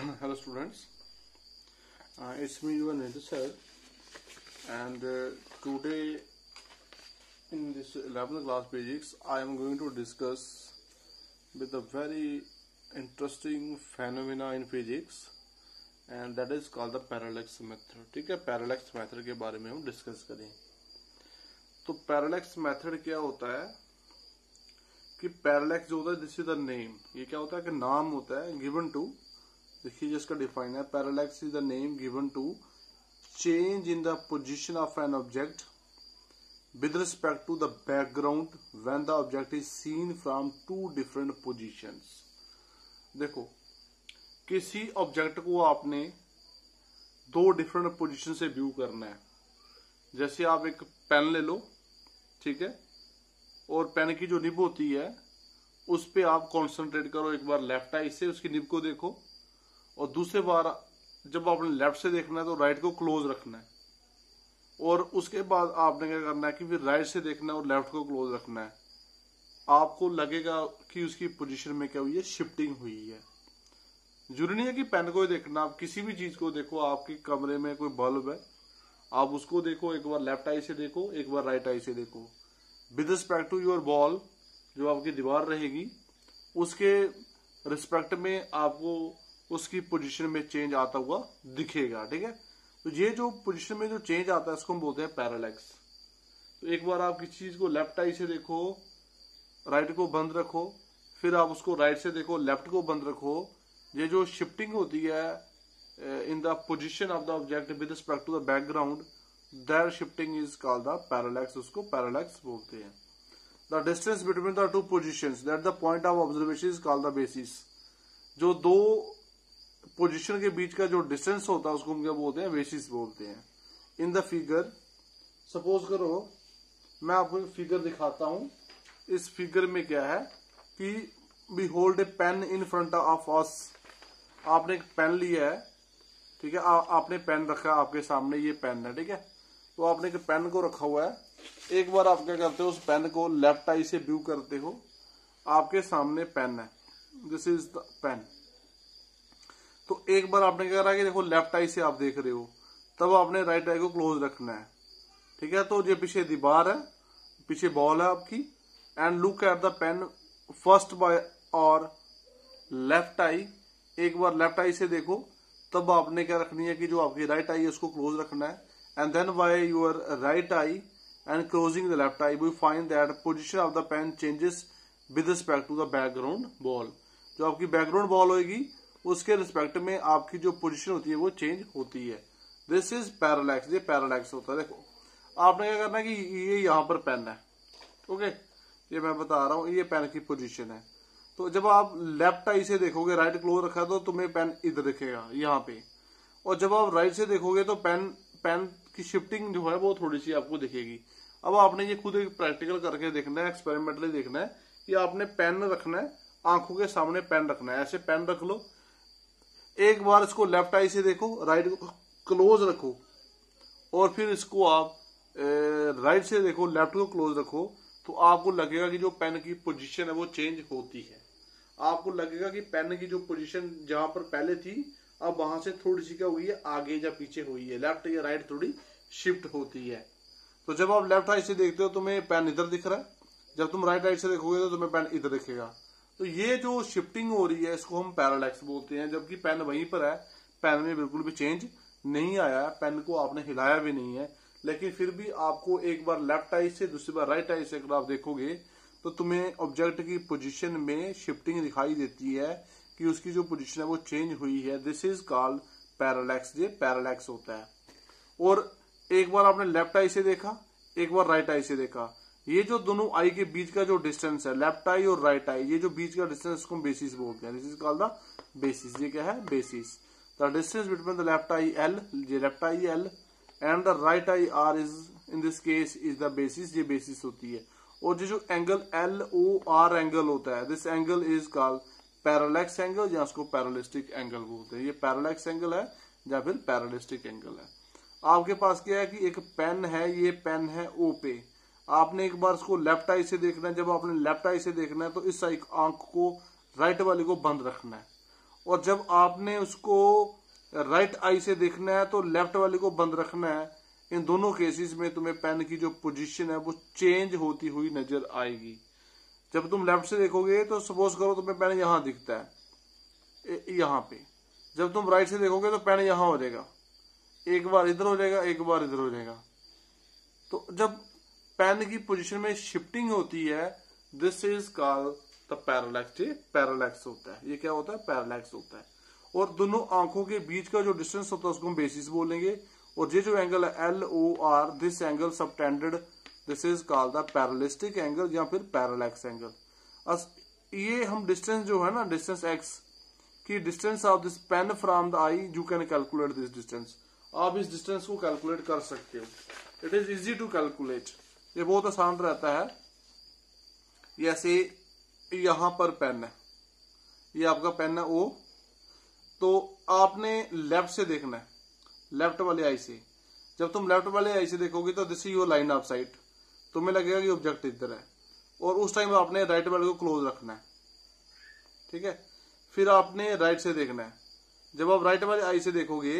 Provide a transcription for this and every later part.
Hello students, it's me your Nidhi sir, and today in this 11th class physics I am going to discuss with a very interesting phenomena in physics, and that is called the parallax method. ठीक है, parallax method के बारे में हम discuss करें। तो parallax method क्या होता है कि parallax जो होता है, दिस इज द नेम। ये क्या होता है कि नाम होता है गिवन टू, देखिए जिसका डिफाइन है, parallax is the name given to change in the position of an object with respect to the background when the object is seen from two different positions. देखो, किसी ऑब्जेक्ट को आपने दो different position से view करना है। जैसे आप एक पेन ले लो, ठीक है, और पेन की जो निब होती है उस पे आप कॉन्सेंट्रेट करो। एक बार लेफ्ट आई से उसकी निब को देखो, और दूसरे बार जब आपने लेफ्ट से देखना है तो राइट को क्लोज रखना है, और उसके बाद आपने क्या करना है कि फिर राइट से देखना है और लेफ्ट को क्लोज रखना है। आपको लगेगा कि उसकी पोजीशन में क्या हुई है, शिफ्टिंग हुई है। जरूरी नहीं है कि पेन को ही देखना, आप किसी भी चीज को देखो। आपके कमरे में कोई बल्ब है, आप उसको देखो, एक बार लेफ्ट आई से देखो, एक बार राइट आई से देखो। With respect to your wall, जो आपकी दीवार रहेगी उसके रिस्पेक्ट में आपको उसकी पोजीशन में चेंज आता हुआ दिखेगा। ठीक है, तो ये जो पोजीशन में जो चेंज आता है इसको हम बोलते हैं पैरालैक्स। तो एक बार आप किसी चीज को लेफ्ट आई से देखो, राइट को बंद रखो, फिर आप उसको राइट से देखो, लेफ्ट को बंद रखो। ये जो शिफ्टिंग होती है in the position of the object with respect to the background, that shifting is called the parallax. उसको पैरालैक्स बोलते हैं। The distance between the two positions that the point of observation is called the basis. जो दो position के बीच का जो distance होता है उसको हम क्या बोलते हैं, बेसिस बोलते हैं। इन द फिगर, सपोज करो मैं आपको एक फिगर दिखाता हूं। इस फिगर में क्या है कि we hold a pen in front of us. आपने एक पेन लिया है, ठीक है, आपने पेन रखा है आपके सामने, ये पेन है, ठीक है। तो आपने एक पेन को रखा हुआ है। एक बार आप क्या करते हो, उस पेन को लेफ्ट आई से व्यू करते हो। आपके सामने पेन है, दिस इज द पेन। तो एक बार आपने क्या करा कि देखो लेफ्ट आई से आप देख रहे हो, तब आपने राइट आई को क्लोज रखना है, ठीक है। तो ये पीछे दीवार है, पीछे बॉल है आपकी, and look at the pen first by our left eye. एक बार लेफ्ट आई से देखो, तब आपने क्या रखनी है कि जो आपकी राइट आई है उसको क्लोज रखना है। And then by your right eye and closing the left eye we find that position of the pen changes with respect to the background ball. जो आपकी बैकग्राउंड बॉल होगी उसके रिस्पेक्ट में आपकी जो पोजीशन होती है वो चेंज होती है। This is parallax. ये पैरालैक्स होता है। देखो, आपने क्या करना है कि ये यहाँ पर पेन है, ओके, ये मैं बता रहा हूँ, ये पेन की पोजीशन है। तो जब आप लेफ्ट आई से देखोगे, राइट क्लोज रखा है, तो तुम्हें पेन इधर दिखेगा यहाँ पे। और जब आप राइट से देखोगे तो पेन की शिफ्टिंग जो है वो थोड़ी सी आपको दिखेगी। अब आपने ये खुद एक प्रैक्टिकल करके देखना है, एक्सपेरिमेंटली देखना है कि आपने पेन रखना है, आंखों के सामने पेन रखना है। ऐसे पेन रख लो, एक बार इसको लेफ्ट आई से देखो, राइट को क्लोज रखो, और फिर इसको आप राइट से देखो, लेफ्ट को क्लोज रखो। तो आपको लगेगा कि जो पेन की पोजीशन है वो चेंज होती है। आपको लगेगा कि पेन की जो पोजीशन जहां पर पहले थी, अब वहां से थोड़ी सी क्या हुई है, आगे या पीछे हुई है, लेफ्ट या राइट थोड़ी शिफ्ट होती है। तो जब आप लेफ्ट आई से देखते हो तुम्हें पेन इधर दिख रहा है, जब तुम राइट आई से देखोगे तो तुम्हें पेन इधर दिखेगा। तो ये जो शिफ्टिंग हो रही है इसको हम पैरालैक्स बोलते हैं। जबकि पेन वहीं पर है, पेन में बिल्कुल भी चेंज नहीं आया है, पेन को आपने हिलाया भी नहीं है, लेकिन फिर भी आपको एक बार लेफ्ट आई से, दूसरी बार राइट आई से अगर आप देखोगे तो तुम्हें ऑब्जेक्ट की पोजीशन में शिफ्टिंग दिखाई देती है कि उसकी जो पोजीशन है वो चेंज हुई है। This is called parallax. ये पैरालैक्स होता है। और एक बार आपने लेफ्ट आई से देखा, एक बार राइट आई से देखा, ये जो दोनों आई के बीच का जो डिस्टेंस है, लेफ्ट आई और राइट आई, ये जो बीच का डिस्टेंस इसको हम बेसिस बोलते हैं। This is called the basis. ये क्या है, basis. The distance between the left eye L, ये left eye L, and the right eye R is in this case is the basis. ये बेसिस होती है। और जो angle L O R angle होता है, this angle is called parallax angle, या उसको पैरालिस्टिक एंगल बोलते हैं। ये पैरालैक्स एंगल है या फिर पैरालिस्टिक एंगल है। आपके पास क्या है कि एक पेन है, ये पेन है ओ पे, आपने एक बार इसको लेफ्ट आई से देखना है। जब आपने लेफ्ट आई से देखना है तो इस आंख को, राइट वाली को बंद रखना है, और जब आपने उसको राइट आई से देखना है तो लेफ्ट वाले को बंद रखना है। इन दोनों केसेस में तुम्हें पेन की जो पोजीशन है वो चेंज होती हुई नजर आएगी। जब तुम लेफ्ट से देखोगे तो सपोज करो तुम्हें पेन यहां दिखता है, यहां पे। जब तुम राइट से देखोगे तो पेन यहां हो जाएगा, एक बार इधर हो जाएगा, एक बार इधर हो जाएगा। तो जब पेन की पोजीशन में शिफ्टिंग होती है, this is called the parallax. ये पैरालैक्स होता है। ये क्या होता है? पैरालैक्स होता है। और दोनों आंखों के बीच का जो डिस्टेंस होता है उसको हम बेसिस बोलेंगे। और ये जो एंगल है LOR, this angle subtended, this is called the parallactic angle या फिर पैरालैक्स एंगल। ये हम डिस्टेंस जो है ना, डिस्टेंस x की distance of this pen from the eye, you can calculate this distance. आप इस डिस्टेंस को कैलकुलेट कर सकते हो। It is easy to calculate. ये बहुत आसान रहता है। जैसे यहां पर पेन है, ये आपका पेन है O, तो आपने लेफ्ट से देखना है, लेफ्ट वाले आई से। जब तुम लेफ्ट वाले आई से देखोगे तो this is your line of site, तुम्हें लगेगा कि ऑब्जेक्ट इधर है। और उस टाइम आपने राइट वाले को क्लोज रखना है, ठीक है। फिर आपने राइट से देखना है। जब आप राइट वाले आई से देखोगे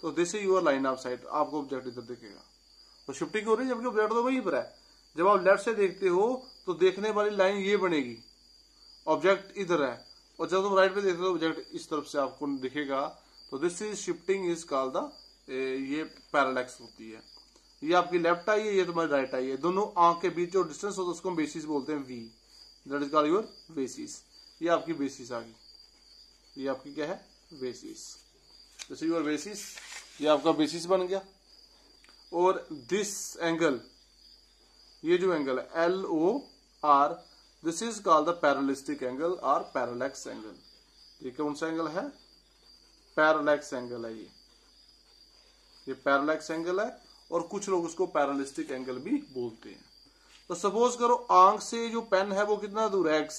तो this is your line of site, आपको ऑब्जेक्ट इधर दिखेगा। तो शिफ्टिंग हो रही है, जबकि ऑब्जेक्ट तो वहीं पर है। जब आप लेफ्ट से देखते हो तो देखने वाली लाइन ये बनेगी, ऑब्जेक्ट इधर है। और जब तुम राइट पे देखते हो ऑब्जेक्ट इस तरफ से आपको दिखेगा। तो this is shifting is called the, ये पैरालैक्स होती है। ये आपकी लेफ्ट आई है, ये तुम्हारी राइट आई है। दोनों आंख के बीच जो डिस्टेंस होता है उसको हम बेसिस बोलते हैं V, that is called your basis. ये आपकी बेसिस आ गई, ये आपकी क्या है? Basis. This is your basis, ये आपका बेसिस बन गया। और दिस एंगल, ये जो एंगल है LOR, this is called the parallactic angle और पैरालैक्स एंगल। ये कौन सा एंगल है? पैरालैक्स एंगल है। ये पैरालैक्स एंगल है। और कुछ लोग उसको पैरालिस्टिक एंगल भी बोलते हैं। तो सपोज करो आंख से जो पेन है वो कितना दूर है? X।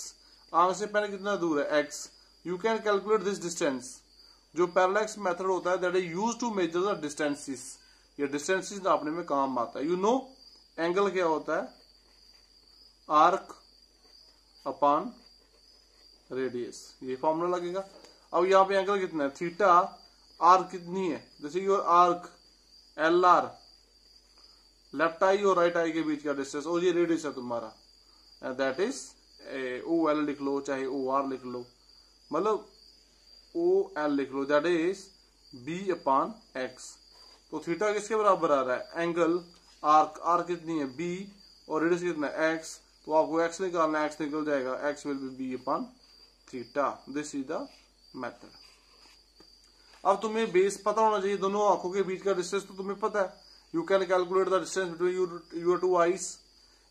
आंख से पेन कितना दूर है? X। You can calculate this distance. जो पैरालैक्स मेथड होता है that is used to measure the distances. ये डिस्टेंसेस नापने में काम आता है। यू नो एंगल क्या होता है? आर्क अपॉन रेडियस, ये फॉर्मूला लगेगा। अब यहाँ पे एंगल कितना है? थीटा। आर्क कितनी है? जैसे योर आर्क LR, लेफ्ट आई और राइट आई के बीच का डिस्टेंस, और ये रेडियस है तुम्हारा, दैट इज OL लिख लो, चाहे OR लिख लो, मतलब OL लिख लो, that is B upon X। तो थीटा किसके बराबर आ रहा है? एंगल आर्क कितनी है? B, और रेडियस कितना है? X। तो आपको X निकालना है, X निकल जाएगा, X will be B upon theta. This is the method. अब तुम्हें बेस पता होना चाहिए, दोनों आंखों के बीच का डिस्टेंस तो तुम्हें पता है। You can calculate the distance between your two eyes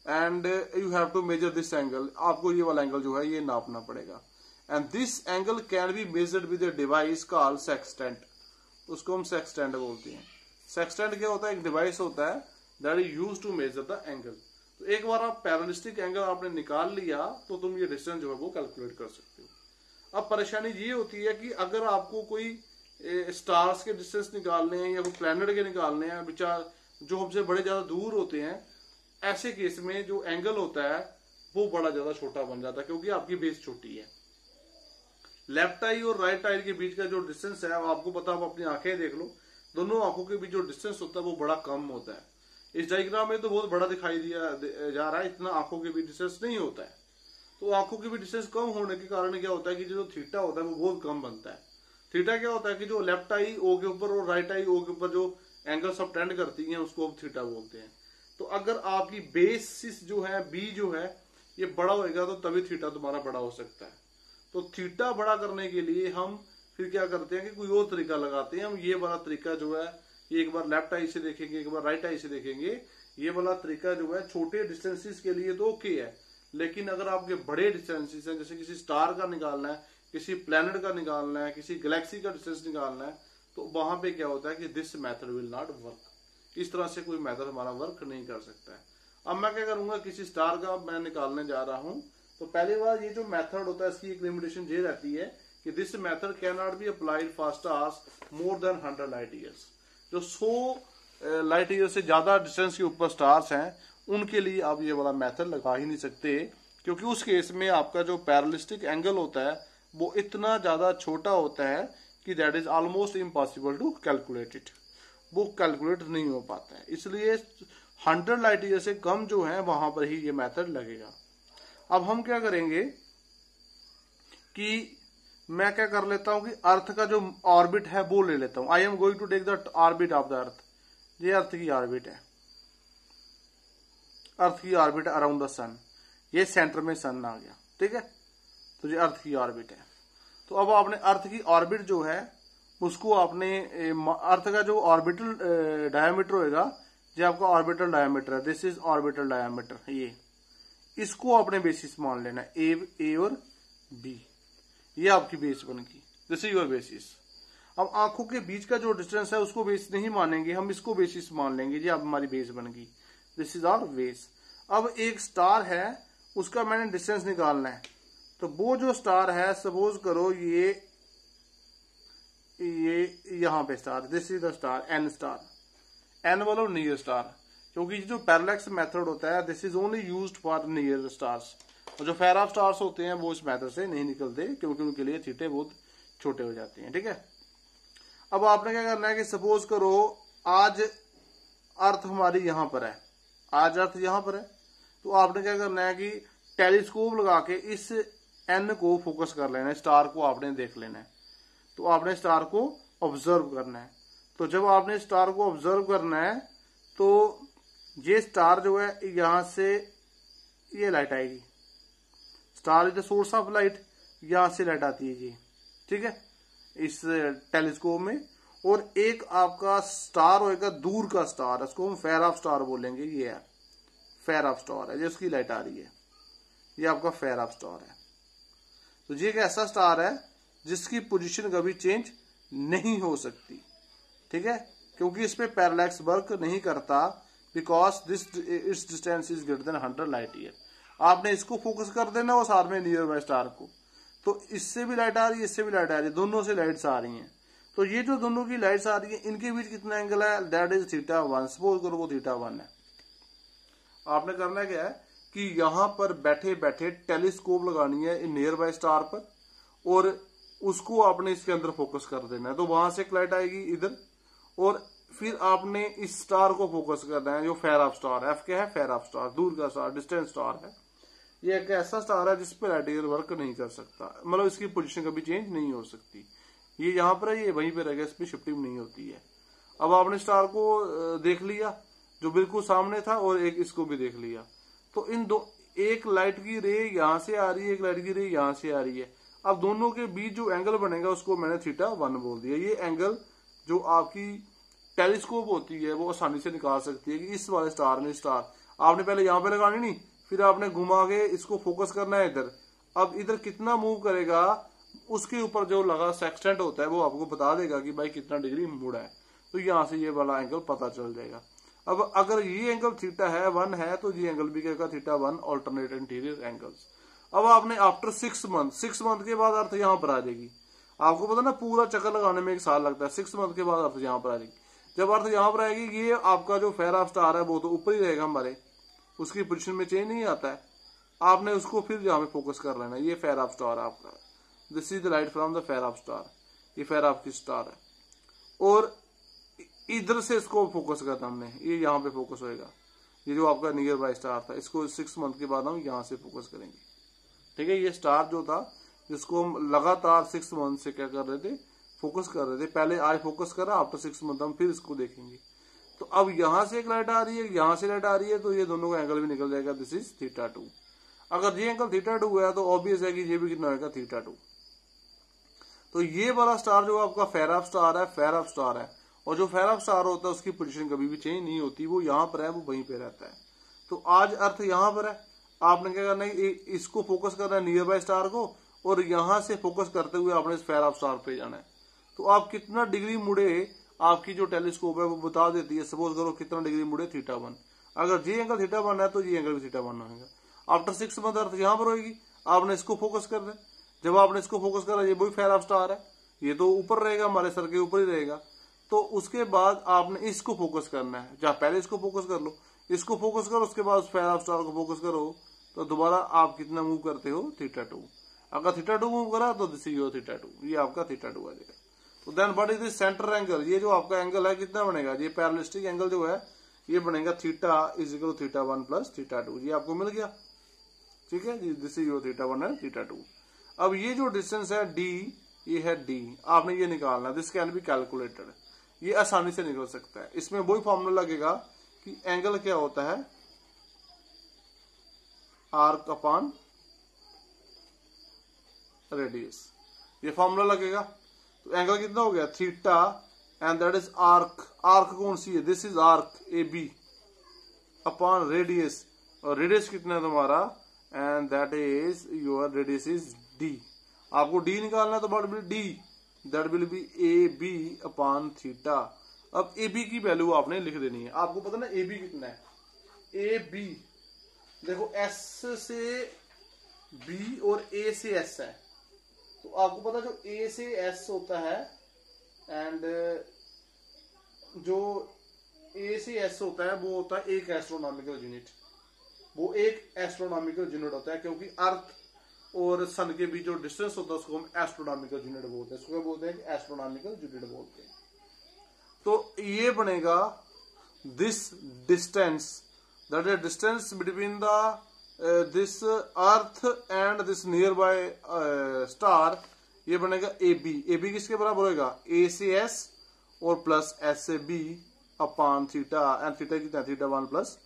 and you have to measure this angle. आपको ये वाला एंगल जो है ये नापना पड़ेगा। And this angle can be measured with a device called sextant. उसको हम सेक्सटेंट बोलते हैं। सेक्सटेंट क्या होता है? एक डिवाइस होता है that is used to measure the angle. तो एक बार आप पैरालिस्टिक एंगल आपने निकाल लिया तो तुम ये डिस्टेंस जो है वो कैलकुलेट कर सकते हो। अब परेशानी ये होती है कि अगर आपको कोई स्टार्स के डिस्टेंस निकालने हैं या कोई प्लैनेट के निकालने हैं, विचार जो हमसे बड़े ज्यादा दूर होते हैं, ऐसे केस में जो एंगल होता है वो बड़ा ज्यादा छोटा बन जाता है, क्योंकि आपकी बेस छोटी है। लेफ्ट आई और राइट आई के बीच का जो डिस्टेंस है आपको पता, आप अपनी आंखें देख लो, दोनों आंखों के बीच जो डिस्टेंस होता है वो बड़ा कम होता है। इस डायग्राम में तो बहुत बड़ा दिखाई दिया जा रहा है, इतना आंखों के बीच डिस्टेंस नहीं होता है। तो आंखों के बीच डिस्टेंस कम होने के कारण क्या होता है कि जो थीटा होता है वो बहुत कम बनता है। थीटा क्या होता है कि जो लेफ्ट आई O के ऊपर और राइट आई O के ऊपर जो एंगल सबटेंड करती हैं उसको हम थीटा बोलते हैं। तो अगर आपकी बेसिस जो है B जो है ये बड़ा होएगा तो तभी थीटा तुम्हारा बड़ा हो सकता है। तो थीटा बड़ा करने के लिए हम फिर क्या करते हैं कि कोई और तरीका लगाते हैं। हम ये वाला तरीका जो है, ये एक बार लेफ्ट आई से देखेंगे, एक बार राइट आई से देखेंगे। ये वाला तरीका जो है छोटे डिस्टेंसेस के लिए तो ओके है, लेकिन अगर आपके बड़े डिस्टेंसेस हैं, जैसे किसी स्टार का निकालना है, किसी प्लैनेट का निकालना है, किसी गैलेक्सी का डिस्टेंस निकालना है, तो वहां पे क्या होता है कि this method will not work. इस तरह से कोई मेथड हमारा वर्क नहीं कर सकता है। अब मैं क्या करूंगा, किसी स्टार का मैं निकालने जा रहा हूं, तो पहली बार ये जो मेथड होता है इसकी एक लिमिटेशन ये रहती है कि this method can not be applied for stars more than 100 light years. जो 100 लाइट ईयर से ज्यादा डिस्टेंस के ऊपर स्टार्स हैं उनके लिए आप ये वाला मेथड लगा ही नहीं सकते, क्योंकि उस केस में आपका जो पैरालिस्टिक एंगल होता है वो इतना ज्यादा छोटा होता है कि that is almost impossible to calculate it, वो कैलकुलेट नहीं हो पाता है। इसलिए 100 लाइट ईयर से कम जो है वहां पर ही ये मेथड लगेगा। अब हम क्या करेंगे कि मैं क्या कर लेता हूं कि अर्थ का जो ऑर्बिट है वो ले लेता हूं। I am going to take the orbit of the earth. ये अर्थ की ऑर्बिट है, अर्थ की ऑर्बिट अराउंड द सन। ये सेंटर में सन आ गया, ठीक है। तो ये अर्थ की ऑर्बिट है। तो अब आपने अर्थ की ऑर्बिट जो है उसको आपने अर्थ का जो ऑर्बिटल डायमीटर होएगा, जो आपका ऑर्बिटल डायमीटर है, दिस इज ऑर्बिटल डायमीटर, ये इसको आपने बेसिस मान लेना है, ए और बी, ये आपकी बेस बन गई, दिस इज योर बेसिस। अब आंखों के बीच का जो डिस्टेंस है उसको बेस नहीं मानेंगे, हम इसको बेसिस मान लेंगे, ये अब हमारी बेस बन गई, दिस इज आवर बेस। अब एक स्टार है, उसका मैंने डिस्टेंस निकालना है। तो वो जो स्टार है, सपोज करो ये यहां पे star, this is the star, N star, N वाला नियर स्टार, क्योंकि जो पैरेलैक्स मेथड होता है this is only used for near stars, और जो फेयर ऑफ स्टार्स होते हैं वो इस मेथड से नहीं निकलते क्योंकि उनके लिए थीटे बहुत छोटे हो जाते हैं, ठीक है। अब आपने क्या करना है कि सपोज करो आज अर्थ हमारी यहां पर है, आज अर्थ यहां पर है, तो आपने क्या करना है कि टेलीस्कोप लगा के इस एन को फोकस कर लेना है, स्टार को आपने देख लेना है। तो आपने स्टार को ऑब्जर्व करना है। तो जब आपने स्टार को ऑब्जर्व करना है तो ये स्टार जो है यहां से ये लाइट आएगी, star is the source of light, यहां से लाइट आती है जी, ठीक है, इस टेलीस्कोप में। और एक आपका स्टार होएगा दूर का स्टार, इसको हम फेयर ऑफ स्टार बोलेंगे, ये है फेयर ऑफ स्टार है, जिसकी लाइट आ रही है, ये आपका फेयर ऑफ स्टार है। तो ये एक ऐसा स्टार है जिसकी पोजीशन कभी चेंज नहीं हो सकती, ठीक है, क्योंकि इस पे पैरेलैक्स वर्क नहीं करता, because this it's distance is greater than 100 light year. आपने इसको फोकस कर देना और साथ में नियर बाय स्टार को, तो इससे भी लाइट आ रही है, इससे भी लाइट आ रही है, दोनों से लाइट्स आ रही हैं। तो ये जो दोनों की लाइट्स आ रही है इनके बीच कितना एंगल है, दैट इज θ1, सपोज करो वो θ1 है। आपने करना क्या है कि यहां पर बैठे बैठे टेलीस्कोप लगानी है नियर बाय स्टार पर, और उसको आपने इसके अंदर फोकस कर देना है। तो वहां से एक लाइट आएगी इधर, और फिर आपने इस स्टार को फोकस करना है जो फेयर ऑफ स्टार है। एफ क्या है, फेयर ऑफ स्टार, दूर का स्टार, डिस्टेंस स्टार है। ये एक ऐसा स्टार है जिसपे लाइट ईयर वर्क नहीं कर सकता, मतलब इसकी पोजीशन कभी चेंज नहीं हो सकती। ये यहाँ पर है, ये वहीं पे रहेगा, इस पर शिफ्टिंग नहीं होती है। अब आपने स्टार को देख लिया जो बिल्कुल सामने था, और एक इसको भी देख लिया। तो इन दो, एक लाइट की रे यहां से आ रही है, एक लाइट की रे यहां से आ रही है। अब दोनों के बीच जो एंगल बनेगा उसको मैंने θ1 बोल दिया। ये एंगल जो आपकी टेलीस्कोप होती है वो आसानी से निकाल सकती है कि इस वाले स्टार में स्टार आपने पहले यहां पे लगानी नहीं, फिर आपने घुमा के इसको फोकस करना है इधर। अब इधर कितना मूव करेगा उसके ऊपर जो लगा सेक्सटेंट होता है वो आपको बता देगा कि भाई कितना डिग्री मुड़ा है। तो यहां से ये वाला एंगल पता चल जाएगा। अब अगर ये एंगल θ1 है तो ये एंगल भी क्या θ1, ऑल्टरनेट इंटीरियर एंगल्स। अब आपने आफ्टर 6 मंथ के बाद अर्थ यहां पर आ जाएगी। आपको पता ना पूरा चक्कर लगाने में 1 साल लगता है, 6 मंथ के बाद अर्थ यहां पर आ जाएगी। जब अर्थ यहां पर आएगी, ये आपका जो फेयर ऑफ स्टार है वो तो ऊपर ही रहेगा हमारे, उसकी पोजीशन में चेंज नहीं आता है। आपने उसको फिर यहाँ पे फोकस कर लेना। ये फेयर ऑफ स्टार है आपका, this is the light from the fair of star, ये फेयर ऑफ की स्टार है। और इधर से इसको फोकस करना हमने, ये यहाँ पे फोकस होएगा। ये जो आपका नियर बाय स्टार था, इसको 6 मंथ के बाद हम यहाँ से फोकस करेंगे, ठीक है। ये स्टार जो था जिसको हम लगातार 6 मंथ से क्या कर रहे थे, फोकस कर रहे थे। पहले आज फोकस करा, आफ्टर 6 मंथ हम फिर इसको देखेंगे। तो अब यहां से एक लाइट आ रही है, यहां से लाइट आ रही है, तो ये दोनों का एंगल भी निकल जाएगा, दिस इज θ2। अगर ये एंगल θ2 है तो ऑब्वियस है कि ये भी कितना होगा, θ2। तो ये वाला स्टार जो आपका फेयर ऑफ स्टार है, फेयर ऑफ स्टार है। और जो फेयर ऑफ स्टार होता है उसकी पोजीशन कभी भी चेंज नहीं होती, वो यहाँ पर है, वो वहीं पे रहता है। तो आज अर्थ यहाँ पर है, आपने क्या करना है, इसको फोकस करना है नियर बाय स्टार को, और यहां से फोकस करते हुए आपने इस फेयर ऑफ स्टार पे जाना है। तो आप कितना डिग्री मुड़े, आपकी जो टेलीस्कोप है वो बता देती है। सपोज करो कितना डिग्री मुड़े, θ1। अगर ये एंगल θ1 है तो ये एंगल भी θ1 होगा। आफ्टर 6 मंथ अर्थ यहाँ पर होगी, आपने इसको फोकस कर दिया। जब आपने इसको फोकस करा, ये वही फेयर ऑफ स्टार है, ये तो ऊपर रहेगा, हमारे सर के ऊपर ही रहेगा। तो उसके बाद आपने इसको फोकस करना है, जहां पहले इसको फोकस कर लो, इसको फोकस करो, उसके बाद फेयर ऑफ स्टार को फोकस करो, तो दोबारा आप कितना मूव करते हो, θ2। अगर थीटा 2 मूव करा तो दिस इज योर थीटा 2, ये आपका थीटा 2 आ जाएगा। तो then what is this centre angle, ये जो आपका एंगल है कितना बनेगा, ये पैरेललिस्टिक एंगल जो है ये बनेगा theta is equal theta 1 plus theta 2, ये आपको मिल गया। ठीक है जी, this is your theta 1 and theta 2। अब ये जो डिस्टेंस है डी, ये है डी, आपने ये निकालना, दिस कैन बी कैलकुलेटेड, ये आसानी से निकल सकता है। इसमें वही फॉर्मूला लगेगा कि एंगल क्या होता है, आर्क अपॉन रेडियस, ये फॉर्मूला लगेगा। तो एंगल कितना हो गया, theta and that is arc, arc कौन सी है, this is arc A B upon radius, और रेडियस कितना है तुम्हारा, and that is your radius is D. आपको डी निकालना है तो what will D, that will be A B upon theta. अब ए बी की वैल्यू आपने लिख देनी है, आपको पता ना ए बी कितना है, ए बी देखो एस से बी और ए से एस है, तो आपको पता जो ए से एस होता है एंड जो ए से एस होता है वो होता है एक एस्ट्रोनॉमिकल यूनिट, वो एक एस्ट्रोनॉमिकल यूनिट होता है, क्योंकि अर्थ और सन के बीच जो डिस्टेंस होता है उसको हम एस्ट्रोनॉमिकल यूनिट बोलते हैं, इसको बोलते हैं एस्ट्रोनॉमिकल यूनिट बोलते हैं। तो ये बनेगा this distance, that is distance between the this earth and this near by star, ये बनेगा ए बी। ए बी किसके बराबर होगा, ए से एस और प्लस एस से B upon theta, and theta कितना, थीटा 1 प्लस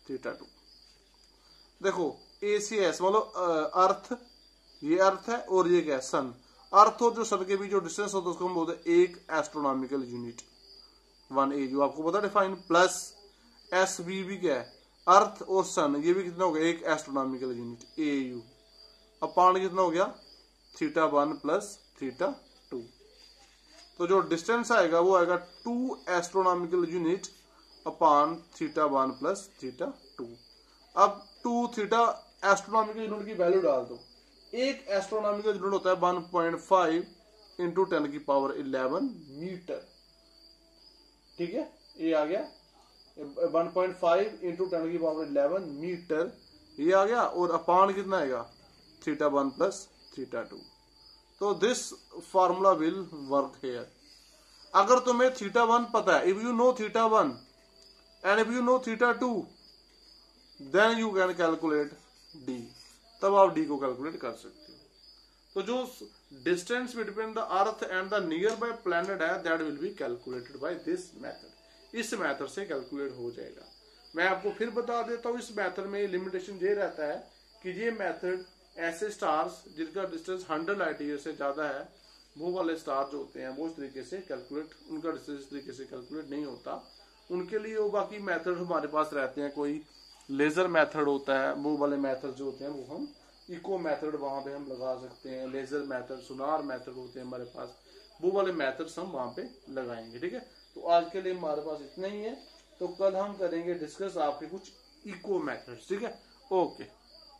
थीटा 2। देखो ए सी एस मतलब अर्थ, ये अर्थ है और ये क्या है, सन। अर्थ और जो सन के बीच जो डिस्टेंस होता है उसको हम बोलते हैं एक एस्ट्रोनॉमिकल यूनिट 1 ए, जो आपको पता डिफाइन, प्लस एस बी भी क्या है, अर्थ और सन, ये भी कितना हो गया, एक astronomical unit A you, upon कितना हो गया, थीटा 1 प्लस थीटा 2। तो जो डिस्टेंस आएगा वो आएगा 2 astronomical unit upon theta 1 plus theta 2। अब 2 थीटा एस्ट्रोनॉमिकल यूनिट की वैल्यू डाल दो, एक एस्ट्रोनॉमिकल यूनिट होता है 1.5 इंटू 10 की पावर 11 मीटर। ठीक है, ये आ गया 1.5 इंटू 10 की पावर 11 मीटर, ये आ गया, और अपॉन कितना आएगा, थीटा 1 प्लस थीटा 2। तो this formula will work here. अगर तुम्हें थीटा 1 पता है, if you know theta 1 and if you know theta 2, then you can calculate D, तब आप डी को कैलकुलेट कर सकते हो। तो जो distance between the earth and the nearby planet है, that will be calculated by this method, इस मेथड से कैलकुलेट हो जाएगा। मैं आपको फिर बता देता हूं, इस मेथड में लिमिटेशन ये रहता है कि ये मेथड ऐसे स्टार्स जिनका डिस्टेंस 100 लाइट ईयर से ज्यादा है, वो वाले स्टार जो होते हैं वो इस तरीके से कैलकुलेट, उनका डिस्टेंस इस तरीके से कैलकुलेट नहीं होता, उनके लिए वो बाकी मेथड हमारे पास रहते हैं। कोई लेजर मेथड होता है, वो वाले मेथड जो होते हैं वो हम इको मेथड वहां पे हम लगा सकते हैं, लेजर मेथड, सोनार मेथड होते हैं हमारे पास, वो वाले मेथड्स हम वहां पे लगाएंगे। ठीक है, तो आज के लिए हमारे पास इतना ही है, तो कल हम करेंगे डिस्कस आपके कुछ इको मेथड्स। ठीक है, ओके।